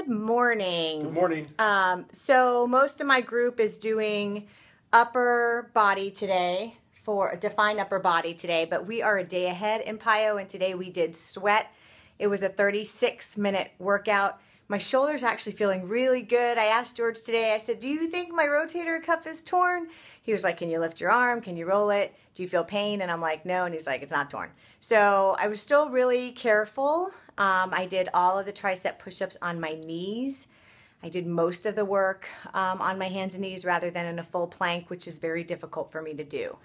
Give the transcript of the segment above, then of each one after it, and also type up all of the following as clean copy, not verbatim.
Good morning. Good morning. So most of my group is doing upper body today, for define upper body today, but we are a day ahead in PiYo, and today we did sweat. It was a 36-minute workout. My shoulder's actually feeling really good. I asked George today, I said, do you think my rotator cuff is torn? He was like, can you lift your arm? Can you roll it? Do you feel pain? And I'm like, no. And he's like, it's not torn. So I was still really careful. I did all of the tricep push-ups on my knees. I did most of the work on my hands and knees rather than in a full plank, which is very difficult for me to do.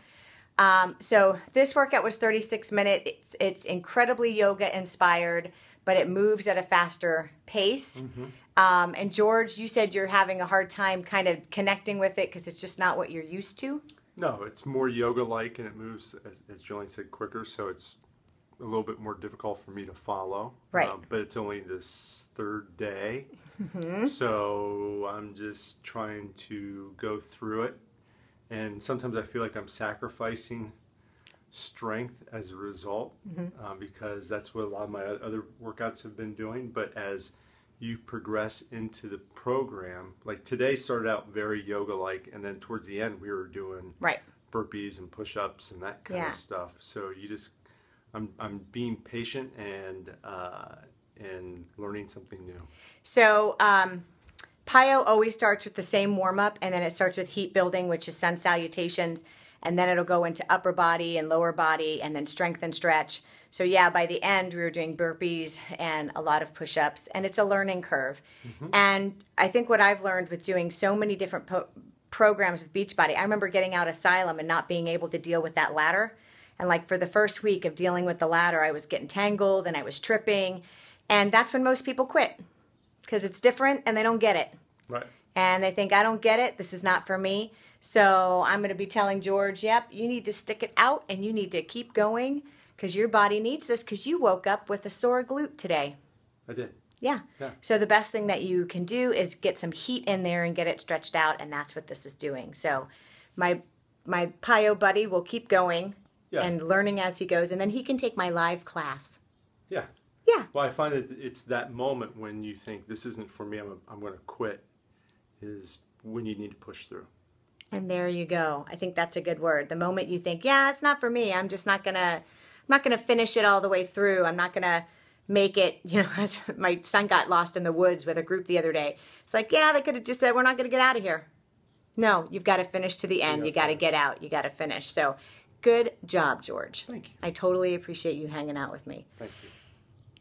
So this workout was 36 minutes. It's incredibly yoga inspired, but it moves at a faster pace. Mm-hmm. And George, you said you're having a hard time kind of connecting with it because it's just not what you're used to. No, it's more yoga-like, and it moves, as Jillian said, quicker, so it's a little bit more difficult for me to follow. Right. But it's only this third day, mm-hmm. So I'm just trying to go through it. And sometimes I feel like I'm sacrificing strength as a result, mm-hmm. Because that's what a lot of my other workouts have been doing. But as you progress into the program, like today started out very yoga-like, and then towards the end we were doing right. burpees and push-ups and that kind of stuff. So you just, I'm being patient and learning something new. So PiYo always starts with the same warm-up, and then it starts with heat building, which is sun salutations, and then it'll go into upper body and lower body, and then strength and stretch. So yeah, by the end, we were doing burpees and a lot of push-ups, and it's a learning curve. Mm-hmm. And I think what I've learned with doing so many different programs with Beachbody, I remember getting out Asylum and not being able to deal with that ladder. And like for the first week of dealing with the ladder, I was getting tangled and I was tripping. And that's when most people quit, because it's different and they don't get it. Right. And they think, I don't get it. This is not for me. So I'm going to be telling George, yep, you need to stick it out and you need to keep going because your body needs this, because you woke up with a sore glute today. I did. Yeah. So the best thing that you can do is get some heat in there and get it stretched out, and that's what this is doing. So my PiYo buddy will keep going and learning as he goes, and then he can take my live class. Yeah. Yeah. Well, I find that it's that moment when you think this isn't for me, I'm going to quit, is when you need to push through. And there you go. I think that's a good word. The moment you think, yeah, it's not for me, I'm just not going to finish it all the way through. I'm not going to make it, you know, my son got lost in the woods with a group the other day. It's like, yeah, they could have just said, we're not going to get out of here. No, you've got to finish to the end. You got to get out. You got to finish. So good job, George. Thank you. I totally appreciate you hanging out with me. Thank you.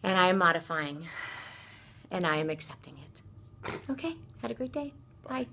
And I am modifying, and I am accepting it. Okay, had a great day. Bye.